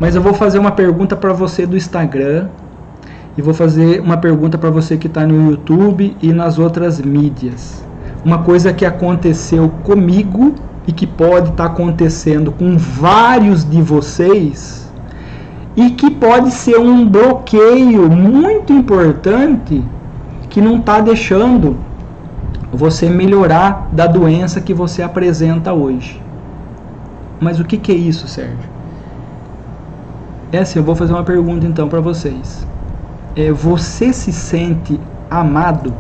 Mas eu vou fazer uma pergunta para você do Instagram e vou fazer uma pergunta para você que está no YouTube e nas outras mídias. Uma coisa que aconteceu comigo e que pode estar acontecendo com vários de vocês e que pode ser um bloqueio muito importante que não está deixando você melhorar da doença que você apresenta hoje. Mas o que é isso, Sérgio? É assim, eu vou fazer uma pergunta então para vocês. Você se sente amado?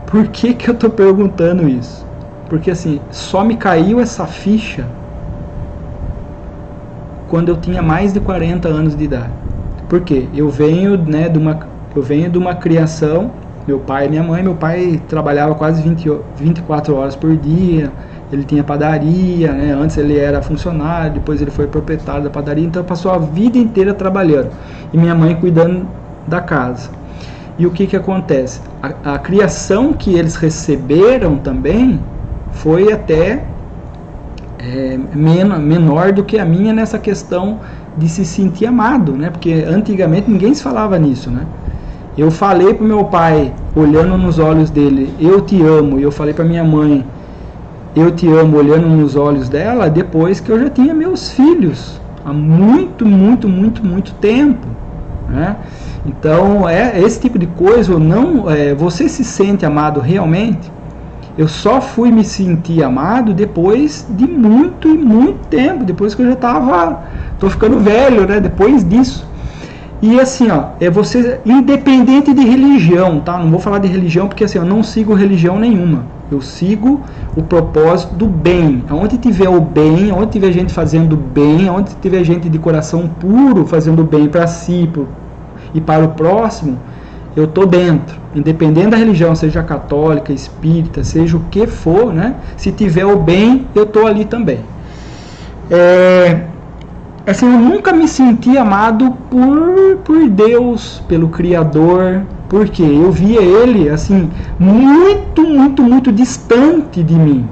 Por que eu estou perguntando isso? Porque assim, só me caiu essa ficha quando eu tinha mais de 40 anos de idade. Por quê? Eu venho de uma criação, meu pai e minha mãe. Meu pai trabalhava quase 24 horas por dia, ele tinha padaria, né? Antes ele era funcionário, depois ele foi proprietário da padaria, então passou a vida inteira trabalhando. E minha mãe cuidando da casa. E o que acontece? A criação que eles receberam também foi até menor do que a minha nessa questão de se sentir amado, né? Porque antigamente ninguém se falava nisso, né? Eu falei para o meu pai, olhando nos olhos dele, eu te amo, e eu falei para minha mãe, eu te amo, olhando nos olhos dela, depois que eu já tinha meus filhos, há muito tempo, né? Então, esse tipo de coisa, você se sente amado realmente? Eu só fui me sentir amado depois de muito tempo, depois que eu já tô ficando velho, né? Depois disso. E assim, você, independente de religião, tá? Não vou falar de religião porque assim, eu não sigo religião nenhuma. Eu sigo o propósito do bem. Onde tiver o bem, onde tiver gente fazendo bem, onde tiver gente de coração puro fazendo bem para si e para o próximo, eu tô dentro. Independente da religião, seja católica, espírita, seja o que for, né? Se tiver o bem, eu tô ali também. Assim, eu nunca me senti amado por Deus, pelo Criador, porque eu via Ele assim muito distante de mim.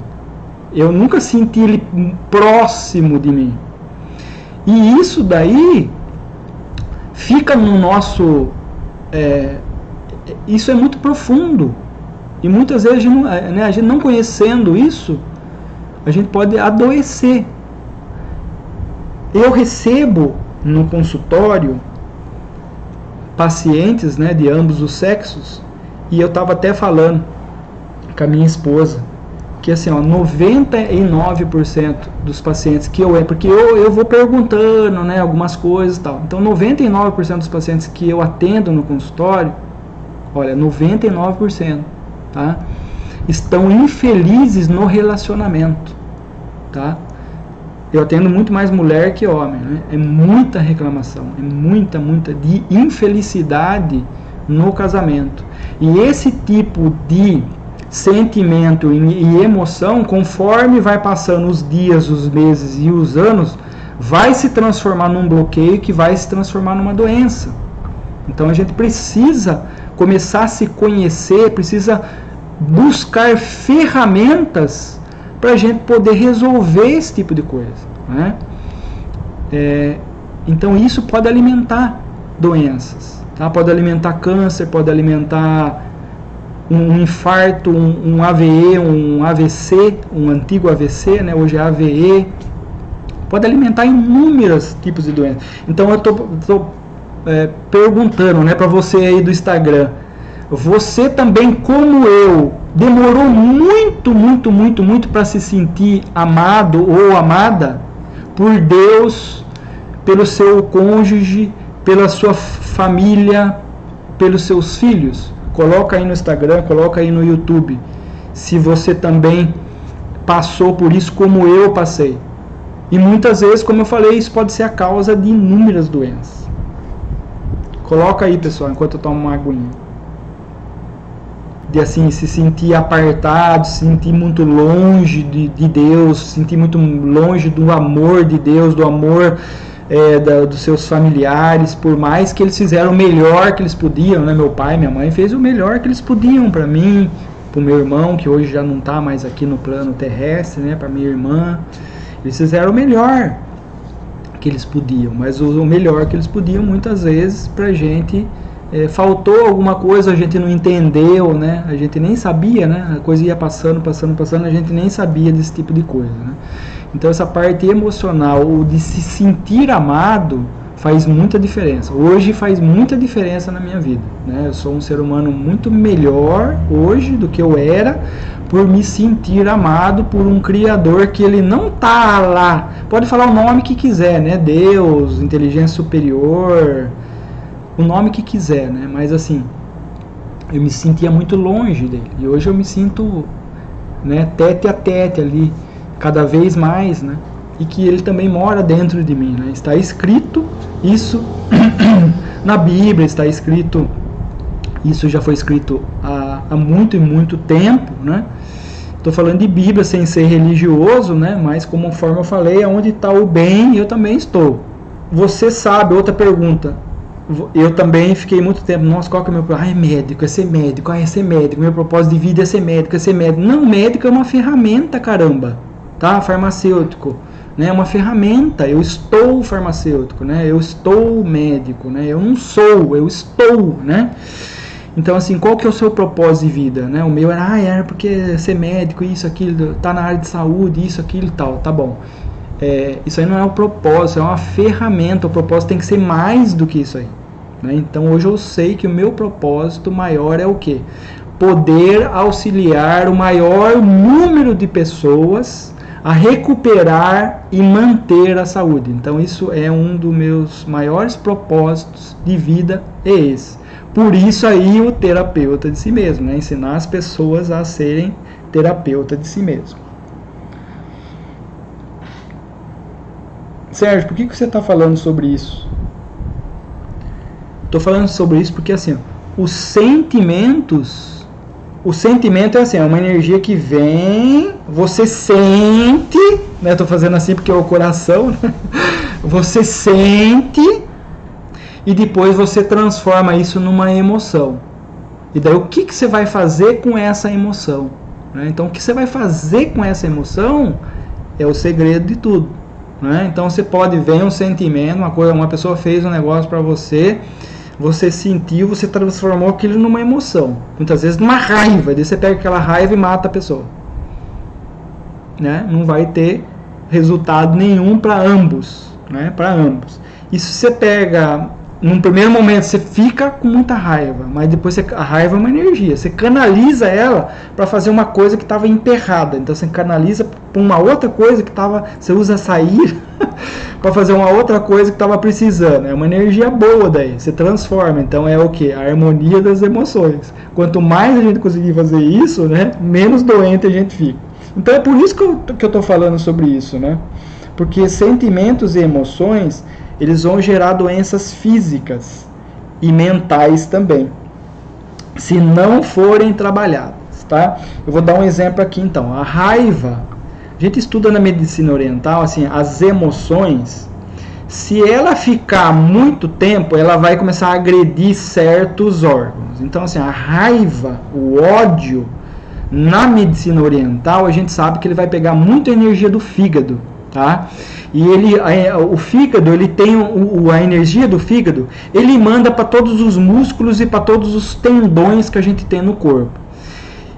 Eu nunca senti Ele próximo de mim. E isso daí fica no nosso... isso é muito profundo. E muitas vezes a gente não conhecendo isso, a gente pode adoecer. Eu recebo no consultório pacientes, né, de ambos os sexos, e eu estava até falando com a minha esposa que assim, 99% dos pacientes que porque eu vou perguntando, né, algumas coisas e tal. Então 99% dos pacientes que eu atendo no consultório, olha, 99%, tá, estão infelizes no relacionamento, tá? Eu atendo muito mais mulher que homem, né? É muita reclamação, é muita de infelicidade no casamento. E esse tipo de sentimento e emoção, conforme vai passando os dias, os meses e os anos, vai se transformar num bloqueio que vai se transformar numa doença. Então a gente precisa começar a se conhecer, precisa buscar ferramentas para a gente poder resolver esse tipo de coisa, né? Então isso pode alimentar doenças, tá? Pode alimentar câncer, pode alimentar um infarto, um AVE, um AVC, um antigo AVC, né? Hoje é AVE, pode alimentar inúmeros tipos de doenças. Então eu estou perguntando, né, para você aí do Instagram, você também, como eu, demorou muito para se sentir amado ou amada por Deus, pelo seu cônjuge, pela sua família, pelos seus filhos? Coloca aí no Instagram, coloca aí no YouTube, se você também passou por isso como eu passei. E muitas vezes, como eu falei, isso pode ser a causa de inúmeras doenças. Coloca aí, pessoal, enquanto eu tomo uma aguinha. De assim, se sentir apartado, se sentir muito longe de Deus, se sentir muito longe do amor de Deus, do amor dos seus familiares, por mais que eles fizeram o melhor que eles podiam, né? Meu pai e minha mãe fez o melhor que eles podiam para mim, para o meu irmão, que hoje já não está mais aqui no plano terrestre, né? Para minha irmã, eles fizeram o melhor que eles podiam, mas o melhor que eles podiam, muitas vezes, pra gente, faltou alguma coisa, a gente não entendeu, né? A gente nem sabia, né? A coisa ia passando, a gente nem sabia desse tipo de coisa, né? Então essa parte emocional, o de se sentir amado, faz muita diferença. Hoje faz muita diferença na minha vida, né? Eu sou um ser humano muito melhor hoje do que eu era, por me sentir amado por um Criador que ele não tá lá. Pode falar o nome que quiser, né? Deus, inteligência superior, o nome que quiser, né? Mas assim, eu me sentia muito longe dele. E hoje eu me sinto, né, tete a tete ali, cada vez mais, né? E que ele também mora dentro de mim, né? Está escrito isso na Bíblia, está escrito, isso já foi escrito há muito e muito tempo, né? Estou falando de Bíblia sem ser religioso, né? Mas conforme eu falei, onde está o bem, eu também estou. Você sabe, outra pergunta, eu também fiquei muito tempo, nossa, qual que é o meu propósito? Ah, é médico, é ser médico, é ser médico, meu propósito de vida é ser médico, é ser médico. Não, médico é uma ferramenta, caramba, tá? Farmacêutico, né? É uma ferramenta, eu estou farmacêutico, né? Eu estou médico, né? Eu não sou, eu estou, né? Então, assim, qual que é o seu propósito de vida, né? O meu era porque ser médico, isso, aquilo, tá na área de saúde, isso, aquilo e tal, tá bom. Isso aí não é o propósito, é uma ferramenta. O propósito tem que ser mais do que isso aí, né? Então hoje eu sei que o meu propósito maior é o quê? Poder auxiliar o maior número de pessoas a recuperar e manter a saúde. Então isso é um dos meus maiores propósitos de vida, é esse. Por isso aí o terapeuta de si mesmo, né? Ensinar as pessoas a serem terapeuta de si mesmo. Sérgio, por que você está falando sobre isso? Estou falando sobre isso porque assim, os sentimentos, o sentimento é assim, é uma energia que vem, você sente, né? Estou fazendo assim porque é o coração, né? Você sente e depois você transforma isso numa emoção. E daí o que você vai fazer com essa emoção, né? Então o que você vai fazer com essa emoção é o segredo de tudo. Né? Então você pode ver um sentimento, uma pessoa fez um negócio para você, você sentiu, você transformou aquilo numa emoção, muitas vezes numa raiva, daí você pega aquela raiva e mata a pessoa, né? Não vai ter resultado nenhum para ambos, né? Para ambos. E se você pega, num primeiro momento você fica com muita raiva, mas depois a raiva é uma energia, você canaliza ela para fazer uma coisa que estava emperrada, então você canaliza para uma outra coisa que estava, você usa sair para fazer uma outra coisa que estava precisando, é uma energia boa daí, você transforma, então é o que? A harmonia das emoções. Quanto mais a gente conseguir fazer isso, né, menos doente a gente fica. Então é por isso que eu estou falando sobre isso, né? Porque sentimentos e emoções, eles vão gerar doenças físicas e mentais também, se não forem trabalhadas, tá? Eu vou dar um exemplo aqui então. A raiva, a gente estuda na medicina oriental, assim, as emoções, se ela ficar muito tempo, ela vai começar a agredir certos órgãos. Então, assim, a raiva, o ódio, na medicina oriental, a gente sabe que ele vai pegar muita energia do fígado, tá? E o fígado, ele tem a energia do fígado, ele manda para todos os músculos e para todos os tendões que a gente tem no corpo.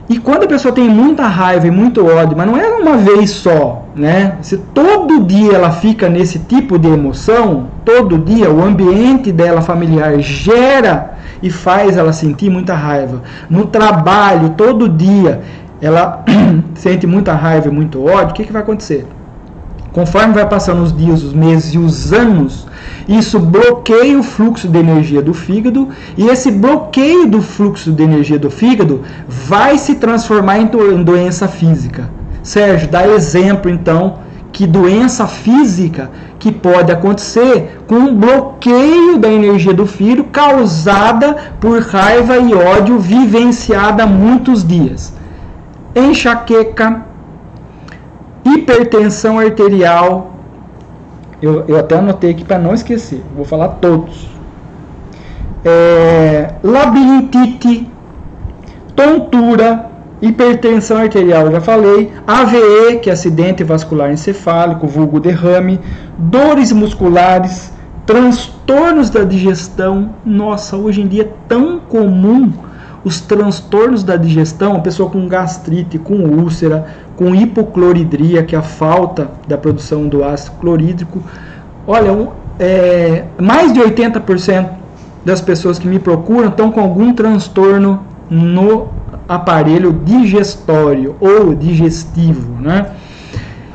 E quando a pessoa tem muita raiva e muito ódio, mas não é uma vez só, né? Se todo dia ela fica nesse tipo de emoção, todo dia o ambiente dela familiar gera e faz ela sentir muita raiva. No trabalho, todo dia, ela sente muita raiva e muito ódio, o que vai acontecer? Conforme vai passando os dias, os meses e os anos, isso bloqueia o fluxo de energia do fígado, e esse bloqueio do fluxo de energia do fígado vai se transformar em doença física. Sérgio, dá exemplo então, que doença física que pode acontecer com um bloqueio da energia do fígado causada por raiva e ódio vivenciada há muitos dias. Enxaqueca, hipertensão arterial, eu até anotei aqui para não esquecer, vou falar todos. Labirintite, tontura, hipertensão arterial, eu já falei, AVE, que é acidente vascular encefálico, vulgo derrame, dores musculares, transtornos da digestão. Nossa, hoje em dia é tão comum os transtornos da digestão, a pessoa com gastrite, com úlcera, com hipocloridria, que é a falta da produção do ácido clorídrico. Olha, mais de 80% das pessoas que me procuram estão com algum transtorno no aparelho digestório ou digestivo, né?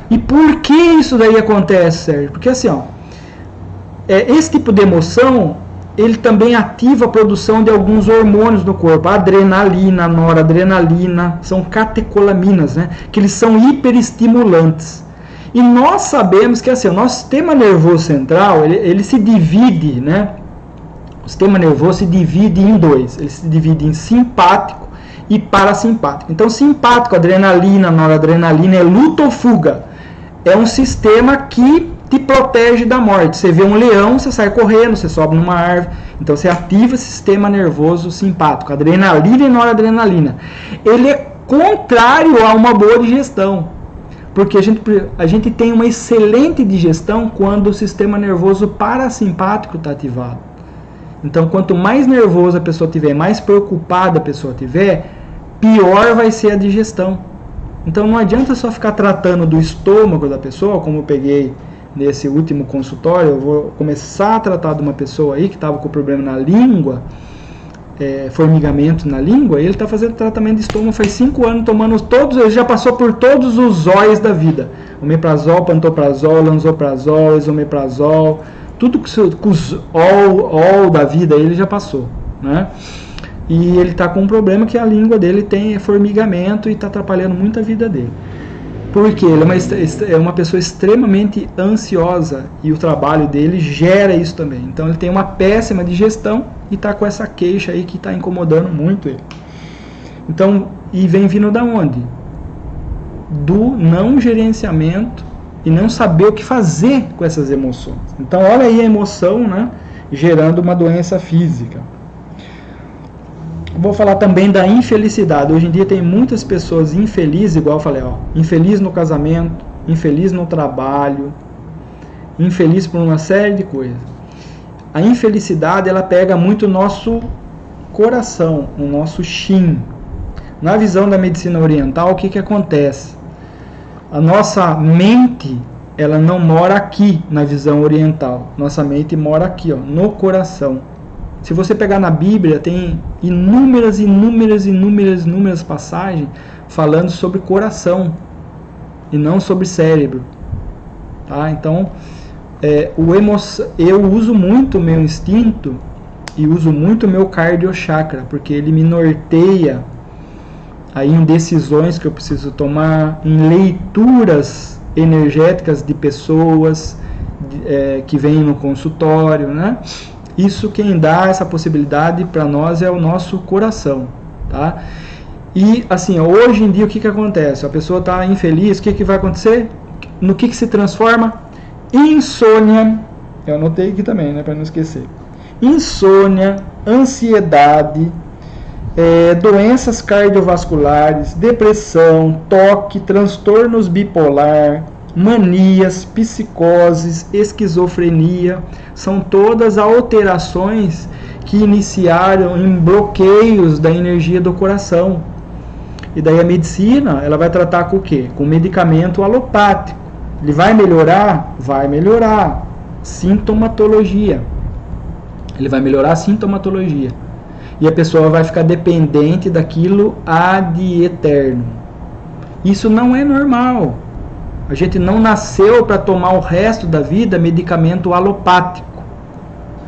E por que isso daí acontece, Sérgio? Porque assim, ó, esse tipo de emoção, ele também ativa a produção de alguns hormônios no corpo, a adrenalina, a noradrenalina, são catecolaminas, né? Que eles são hiperestimulantes. E nós sabemos que assim, o nosso sistema nervoso central, ele se divide, né? O sistema nervoso se divide em dois, ele se divide em simpático e parasimpático. Então, simpático, adrenalina, noradrenalina, é luta ou fuga. É um sistema que te protege da morte. Você vê um leão, você sai correndo, você sobe numa árvore. Então, você ativa esse sistema nervoso simpático, adrenalina e noradrenalina. Ele é contrário a uma boa digestão. Porque a gente tem uma excelente digestão quando o sistema nervoso parasimpático está ativado. Então, quanto mais nervosa a pessoa tiver, mais preocupada a pessoa tiver, pior vai ser a digestão. Então, não adianta só ficar tratando do estômago da pessoa, como eu peguei nesse último consultório. Eu vou começar a tratar de uma pessoa aí que estava com problema na língua, formigamento na língua, e ele está fazendo tratamento de estômago faz 5 anos, tomando todos, ele já passou por todos os zóis da vida. Omeprazol, pantoprazol, lanzoprazol, esomeprazol, tudo com os all da vida ele já passou, né? E ele está com um problema que a língua dele tem formigamento e está atrapalhando muito a vida dele. Porque ele é uma pessoa extremamente ansiosa e o trabalho dele gera isso também. Então ele tem uma péssima digestão e está com essa queixa aí que está incomodando muito ele. Então, e vem vindo da onde? Do não gerenciamento e não saber o que fazer com essas emoções. Então olha aí a emoção, né, gerando uma doença física. Vou falar também da infelicidade. Hoje em dia tem muitas pessoas infelizes, igual eu falei, ó, infeliz no casamento, infeliz no trabalho, infeliz por uma série de coisas. A infelicidade, ela pega muito o nosso coração, o nosso Shin. Na visão da medicina oriental, o que acontece? A nossa mente, ela não mora aqui na visão oriental. Nossa mente mora aqui, ó, no coração. Se você pegar na Bíblia, tem inúmeras passagens falando sobre coração e não sobre cérebro. Tá? Então, eu uso muito o meu instinto e uso muito o meu cardiochakra, porque ele me norteia aí em decisões que eu preciso tomar, em leituras energéticas de pessoas que vêm no consultório, né? Isso, quem dá essa possibilidade para nós é o nosso coração, tá? E assim, hoje em dia o que acontece? A pessoa está infeliz, o que vai acontecer? No que se transforma? Insônia, eu anotei aqui também, né, para não esquecer. Insônia, ansiedade, doenças cardiovasculares, depressão, toque, transtornos bipolar, manias, psicoses, esquizofrenia, são todas alterações que iniciaram em bloqueios da energia do coração. E daí a medicina, ela vai tratar com o quê? Com medicamento alopático. Ele vai melhorar? Vai melhorar. Sintomatologia. Ele vai melhorar a sintomatologia. E a pessoa vai ficar dependente daquilo ad eterno. Isso não é normal. A gente não nasceu para tomar o resto da vida medicamento alopático,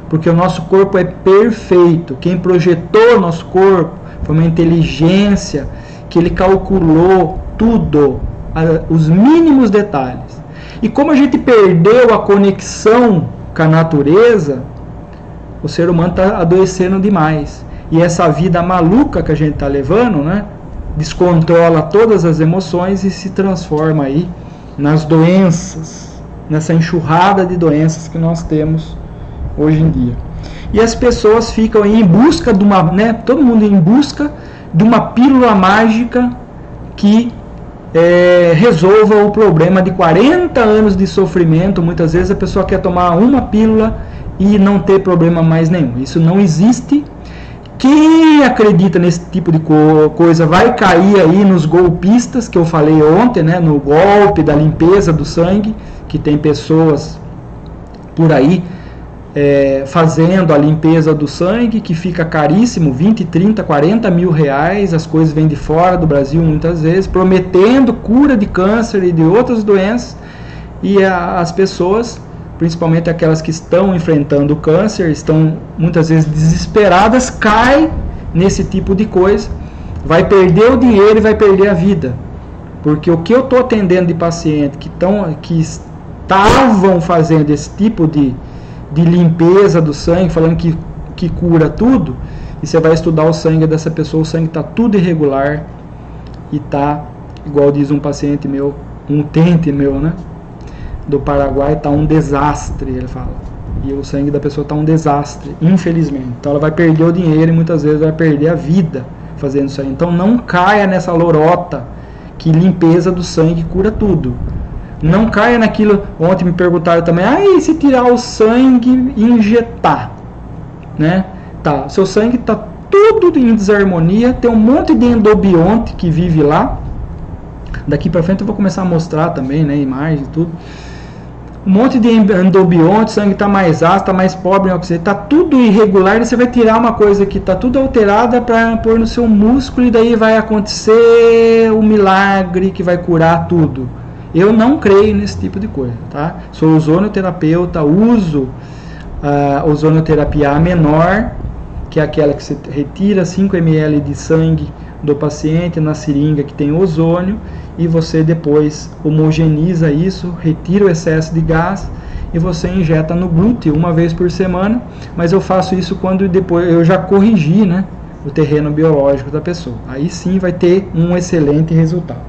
porque o nosso corpo é perfeito. Quem projetou o nosso corpo foi uma inteligência que ele calculou tudo, os mínimos detalhes. E como a gente perdeu a conexão com a natureza, o ser humano está adoecendo demais. E essa vida maluca que a gente está levando, né, descontrola todas as emoções e se transforma aí nas doenças, nessa enxurrada de doenças que nós temos hoje em dia. E as pessoas ficam em busca de uma, né, todo mundo em busca de uma pílula mágica que resolva o problema de 40 anos de sofrimento. Muitas vezes a pessoa quer tomar uma pílula e não ter problema mais nenhum. Isso não existe. Quem acredita nesse tipo de coisa vai cair aí nos golpistas que eu falei ontem, né? No golpe da limpeza do sangue, que tem pessoas por aí fazendo a limpeza do sangue, que fica caríssimo, 20, 30, 40 mil reais, as coisas vêm de fora do Brasil muitas vezes, prometendo cura de câncer e de outras doenças, e as pessoas, principalmente aquelas que estão enfrentando o câncer, estão muitas vezes desesperadas, caem nesse tipo de coisa, vai perder o dinheiro e vai perder a vida, porque o que eu estou atendendo de paciente que estavam fazendo esse tipo de limpeza do sangue, falando que cura tudo, e você vai estudar o sangue dessa pessoa, o sangue está tudo irregular, e está, igual diz um paciente meu, um utente meu, né, do Paraguai, está um desastre, ele fala, e o sangue da pessoa está um desastre, infelizmente. Então ela vai perder o dinheiro e muitas vezes vai perder a vida fazendo isso aí. Então não caia nessa lorota que limpeza do sangue cura tudo. Não caia naquilo. Ontem me perguntaram também, e se tirar o sangue e injetar, né? Tá, seu sangue está tudo em desarmonia, tem um monte de endobionte que vive lá. Daqui para frente eu vou começar a mostrar também, né, imagens e tudo. Um monte de endobionte, o sangue está mais ácido, está mais pobre em oxigênio, está tudo irregular, e você vai tirar uma coisa que está tudo alterada para pôr no seu músculo, e daí vai acontecer o milagre que vai curar tudo. Eu não creio nesse tipo de coisa, tá? Sou ozonoterapeuta, uso a ozonoterapia menor, que é aquela que você retira 5 ml de sangue do paciente na seringa que tem ozônio, e você depois homogeniza isso, retira o excesso de gás e você injeta no glúteo uma vez por semana, mas eu faço isso quando depois eu já corrigi, né, o terreno biológico da pessoa. Aí sim vai ter um excelente resultado.